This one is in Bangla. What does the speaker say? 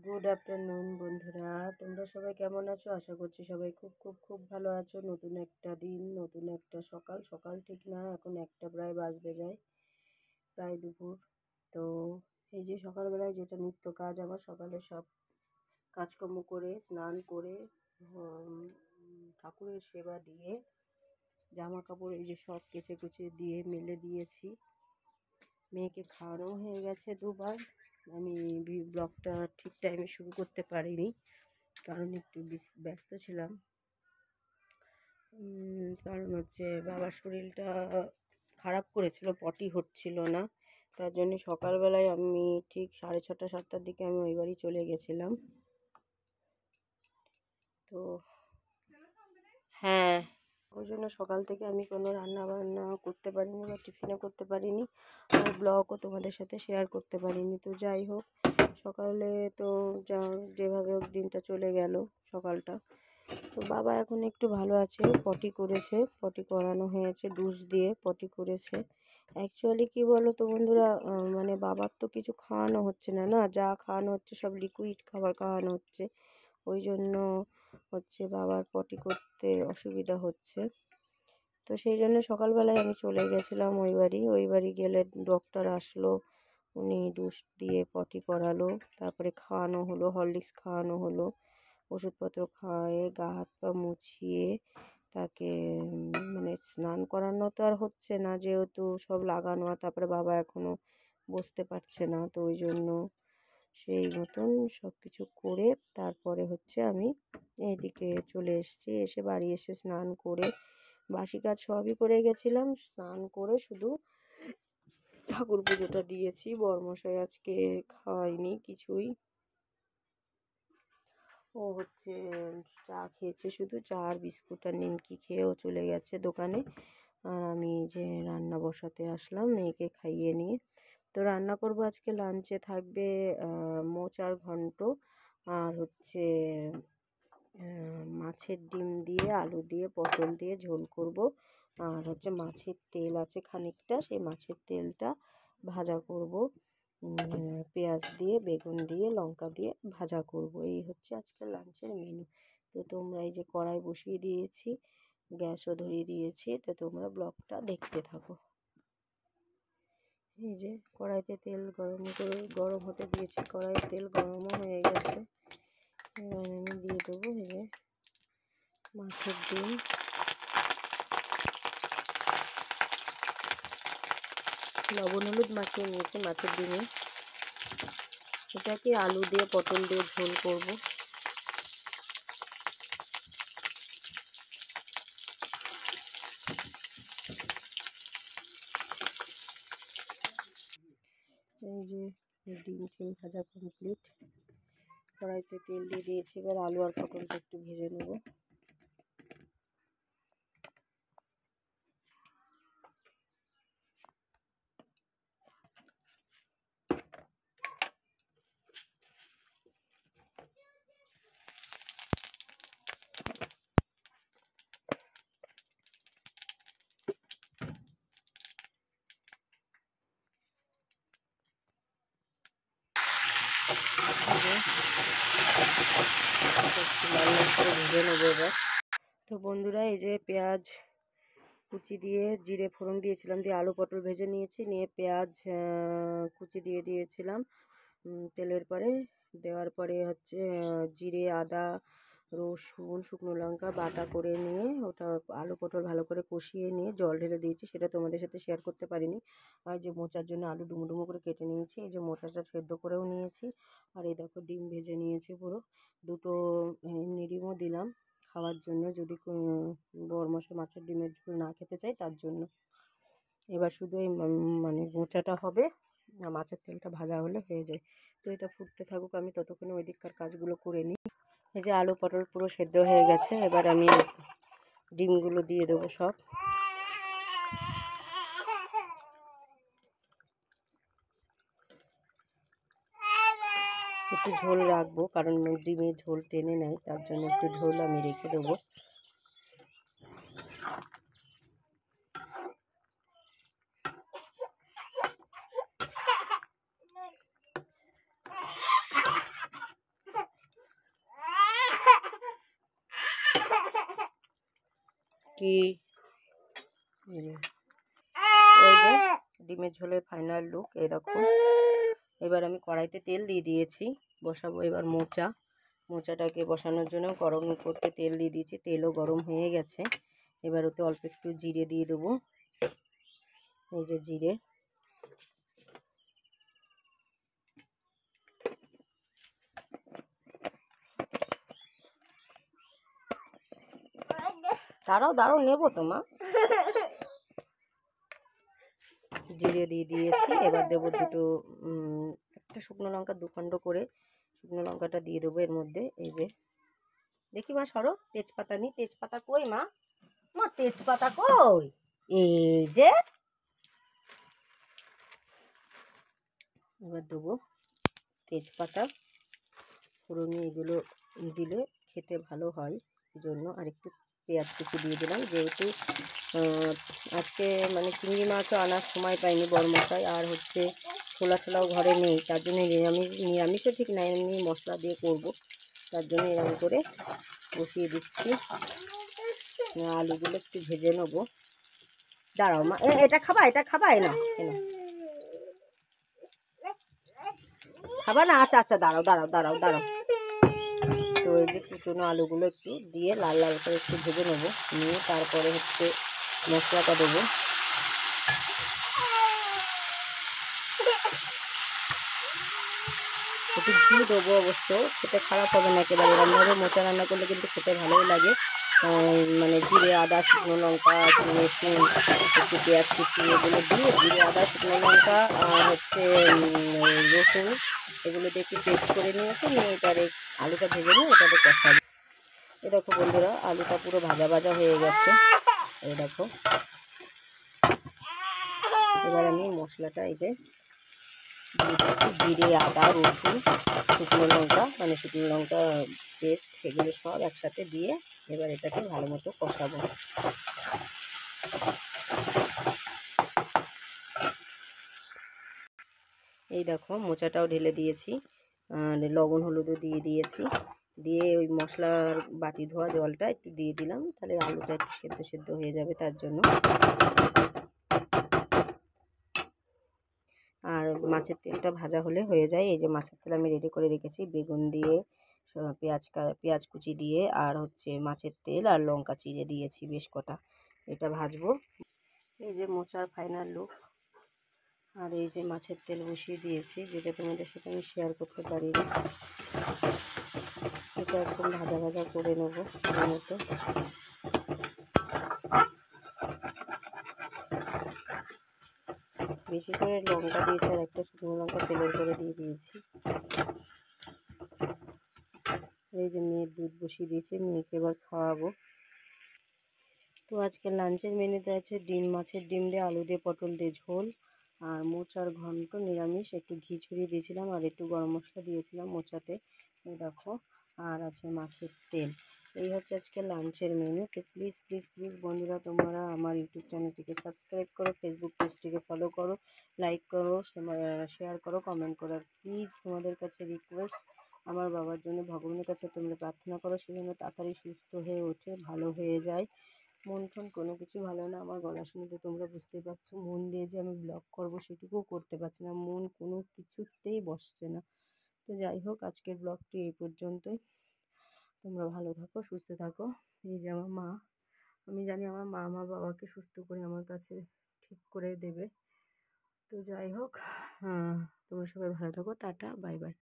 গুড আফটারনুন বন্ধুরা, তোমরা সবাই কেমন আছো? আশা করছি সবাই খুব খুব খুব ভালো আছো। নতুন একটা দিন, নতুন একটা সকাল। সকাল ঠিক না, এখন একটা প্রায় বাজতে যায়, প্রায় দুপুর। তো এই যে সকালবেলায় যেটা নিত্য কাজ আমার, সকালে সব কাজকর্ম করে স্নান করে ঠাকুরের সেবা দিয়ে জামা কাপড় এই যে সব কেচে কুচে দিয়ে মেলে দিয়েছি। মেয়েকে খাওয়ানো হয়ে গেছে দুবার। আমি ব্লগটা ঠিক টাইমে শুরু করতে পারিনি, কারণ একটু ব্যস্ত ছিলাম। কারণ হচ্ছে বাবার শরীরটা খারাপ করেছিল, পটি হচ্ছিল না, তার জন্য সকালবেলায় আমি ঠিক 6:30 7টার দিকে আমি ওই বাড়ি চলে গেছিলাম। তো হ্যাঁ, ওই জন্য সকাল থেকে আমি কোনো রান্না বান্না করতে পারিনি বা টিফিনও করতে পারিনি, আর ব্লগও তোমাদের সাথে শেয়ার করতে পারিনি। তো যাই হোক, সকালে তো যেভাবে হোক দিনটা চলে গেল সকালটা। তো বাবা এখন একটু ভালো আছে, পটি করেছে, পটি করানো হয়েছে, ডুস দিয়ে পটি করেছে। অ্যাকচুয়ালি কি বলো তো বন্ধুরা, মানে বাবার তো কিছু খাওয়ানো হচ্ছে না, না যা খাওয়ানো হচ্ছে সব লিকুইড খাবার খাওয়ানো হচ্ছে। ওই জন্য হচ্ছে বাবার পটি করতে অসুবিধা হচ্ছে। তো সেই জন্য সকালবেলায় আমি চলে গেছিলাম ওই বাড়ি গেলে ডক্টর আসলো, উনি ডুস দিয়ে পটি করালো, তারপরে খাওয়ানো হলো, হরলিক্স খাওয়ানো হলো, ওষুধপত্র খাওয়ায়ে গা হাত পা মুছিয়ে তাকে মানে স্নান করানো তো আর হচ্ছে না, যেহেতু সব লাগানো, আর তারপরে বাবা এখনও বসতে পারছে না। তো ওই জন্য সেই মতন সব কিছু করে তারপরে হচ্ছে আমি এইদিকে চলে এসেছি। এসে বাড়ি এসে স্নান করে বাসি কাজ সবই করে গেছিলাম, স্নান করে শুধু ঠাকুর পুজোটা দিয়েছি। বরমশাই আজকে খাওয়াইনি কিছুই, ও হচ্ছে চা খেয়েছে, শুধু চা আর বিস্কুট আর নিমকি খেয়েও চলে গেছে দোকানে। আর আমি যে রান্না বসাতে আসলাম মেয়েকে খাইয়ে নিয়ে। তো রান্না করব আজকে, লাঞ্চে থাকবে মোচার ঘন্ট, আর হচ্ছে মাছের ডিম দিয়ে আলু দিয়ে পটল দিয়ে ঝোল করব, আর হচ্ছে মাছের তেল আছে খানিকটা, সেই মাছের তেলটা ভাজা করব, পেঁয়াজ দিয়ে বেগুন দিয়ে লঙ্কা দিয়ে ভাজা করব। এই হচ্ছে আজকে লাঞ্চের মেনু। তো তোমরা এই যে কড়াই বসিয়ে দিয়েছি, গ্যাসও ধরিয়ে দিয়েছি, তো তোমরা ব্লগটা দেখতে থাকো। এই যে কড়াইতে তেল গরম হতে দিয়েছি, কড়াইতে তেল গরমও হয়ে গেছে। এবার আমি দিয়ে দেবো এই যে মাছের ডিম, লবণ হলুদ মাখিয়ে নিয়েছি মাছের ডিমে। এটাকে আলু দিয়ে পটল দিয়ে ঝোল করব। এই যে ডিম ভাজা কমপ্লিট, কড়াইতে তেল দিয়ে দিয়েছি। এবার আলু আর পটলটা একটু ভেজে নেব। লাল লাল করে ভেজে নেবো এবার। তো বন্ধুরা এই যে পেঁয়াজ কুচি দিয়ে জিরে ফোড়ন দিয়েছিলাম, দিয়ে আলু পটল ভেজে নিয়েছি, নিয়ে পেঁয়াজ কুচি দিয়ে দিয়েছিলাম তেলের পরে। দেওয়ার পরে হচ্ছে জিরে আদা রসুন শুকনো লঙ্কা বাটা করে নিয়ে ওটা আলু পটল ভালো করে কষিয়ে নিয়ে জল ঢেলে দিয়েছি, সেটা তোমাদের সাথে শেয়ার করতে পারিনি। আর যে মোচার জন্য আলু ডুমো ডুমো করে কেটে নিয়েছি, এই যে মোচাটা সেদ্ধ করেও নিয়েছি, আর এই দেখো ডিম ভেজে নিয়েছি পুরো দুটো, এমনি ডিমও দিলাম খাওয়ার জন্য, যদি বড়মশা মাছের ডিমের ঝোল না খেতে চাই তার জন্য। এবার শুধু এই মানে মোচাটা হবে, মাছের তেলটা ভাজা হলে হয়ে যায়। তো এটা ফুটতে থাকুক, আমি ততক্ষণে ওই দিককার কাজগুলো করে নিই। এই যে আলু পটল পুরো সেদ্ধ হয়ে গেছে, এবার আমি ডিমগুলো দিয়ে দেবো সব। একটু ঝোল রাখবো, কারণ ডিমে ঝোল টেনে নেয়, তার জন্য একটু ঝোল আমি রেখে দেবো। কি এই যে ডিমের ঝোলের ফাইনাল লুক এরকম। এবার আমি কড়াইতে তেল দিয়ে দিয়েছি, বসাবো এবার মোচাটাকে বসানোর জন্য গরম করতে তেল দিয়ে দিয়েছি, তেলও গরম হয়ে গেছে। এবার ওতে অল্প একটু জিরে দিয়ে দেবো, এই যে জিরে, দাঁড়াও নেবো তো মা। জিরে দিয়ে দিয়েছি, এবার দেবো দুটো একটা শুকনো লঙ্কা দুখণ্ড করে শুকনো লঙ্কাটা দিয়ে দেবো এর মধ্যে। এই যে দেখি মা সরো, তেজপাতা নি, তেজপাতা কই মা, তেজপাতা কই, এই যে এবার দেবো তেজপাতা ফোড়নে, এগুলো দিলে খেতে ভালো হয় জন্য। আর একটু পেঁয়াজ কুচি দিয়ে দিলাম, যেহেতু আজকে মানে চিংড়ি মাছও আনার সময় পাইনি বড়মশাই, আর হচ্ছে ছোলাও ঘরে নেই, তার জন্য নিরামিষও ঠিক না, এমনি মশলা দিয়ে করব, তার জন্য এরকম করে বসিয়ে দিচ্ছি। আলুগুলো একটু ভেজে নেবো। দাঁড়াও মা, এটা খাবা না, খাবা না, আচ্ছা দাঁড়াও। তো এই যে কুচনো আলুগুলো একটু দিয়ে লাল লাল করে একটু ভেজে নেবো, নিয়ে তারপরে হচ্ছে মশলাটা দেবো। একটু ঘি দেবো, অবশ্য খেতে খারাপ হবে না একেবারে, এরকমভাবে মোচা রান্না করলে কিন্তু খেতে ভালোই লাগে। মানে জিরে আদা শুকনো লঙ্কা রসুন একটু পেঁয়াজ কুচি এগুলো দিয়ে, জিরে আদা শুকনো লঙ্কা আর হচ্ছে রসুন এগুলো দিয়ে একটু পেস্ট করে নিয়েছি, নিয়ে এটারে আলুটা ভেজে নিয়ে এটাতে কষাবো। এই দেখো বন্ধুরা, আলুটা পুরো ভাজা হয়ে গেছে, এই দেখো। এবার আমি মশলাটা এই যে দিয়ে দিচ্ছি, জিরে আদা রসুন শুকনো লঙ্কা পেস্ট এগুলো সব একসাথে দিয়ে এবার এটাকে ভালো মতো কষাবো। এই দেখো মোচাটাও ঢেলে দিয়েছি, লবণ হলুদও দিয়ে দিয়েছি, দিয়ে ওই মশলার বাটি ধোয়া জলটা একটু দিয়ে দিলাম, তাহলে আলুটা একটু সেদ্ধ হয়ে যাবে তার জন্য। আর মাছের তেলটা ভাজা হলে হয়ে যায়। এই যে মাছের তেল আমি রেডি করে রেখেছি, বেগুন দিয়ে পেঁয়াজ কুচি দিয়ে আর হচ্ছে মাছের তেল আর লঙ্কা চিড়ে দিয়েছি বেশ কটা, এটা ভাজবো। এই যে মোচার ফাইনাল লুক, আর এই যে মাছের তেল বসিয়ে দিয়েছি, যেটা তোমাদের সাথে আমি শেয়ার করতে পারিনি। এটা একদম ভাজা করে নেবো মতো। বেশি করে লঙ্কা দিয়েছি, আর একটা শুকনো লঙ্কা তেলের করে দিয়ে দিয়েছি। এই যে মেয়ের দুধ বসিয়ে দিয়েছি, মেয়েকে এবার খাওয়াবো। তো আজকে লাঞ্চের মেনুতে আছে মাছের ডিম দিয়ে আলু দিয়ে পটল দিয়ে ঝোল, আর মোচার ঘন্ট নিরামিষ, একটু ঘি ছড়িয়ে দিয়েছিলাম আর একটু গরম মশলা দিয়েছিলাম মোচাতে, এই দেখো। আর আছে মাছের তেল। এই হচ্ছে আজকে লাঞ্চের মেনু। তো প্লিজ বন্ধুরা, তোমরা আমার ইউটিউব চ্যানেলটিকে সাবস্ক্রাইব করো, ফেসবুক পেজটিকে ফলো করো, লাইক করো, শেয়ার করো, কমেন্ট করো। আর প্লিজ তোমাদের কাছে রিকোয়েস্ট, আমার বাবার জন্য ভগবানের কাছে তোমরা প্রার্থনা করো, সে যেন তাড়াতাড়ি সুস্থ হয়ে ওঠে, ভালো হয়ে যায়। মন কোনো কিছু ভালো না, আমার গলা শুনে তো তোমরা বুঝতেই পারছো, মন দিয়ে যে আমি ব্লগ করবো সেটুকুও করতে পারছি না, মন কোনো কিছুতেই বসছে না। তো যাই হোক, আজকের ব্লগটি এই পর্যন্তই। তোমরা ভালো থাকো, সুস্থ থাকো। এই যে আমার মা, আমি জানি আমার মা আমার বাবাকে সুস্থ করে আমার কাছে ঠিক করে দেবে। তো যাই হোক, তোমরা সবাই ভালো থাকো, টাটা, বাই বাই।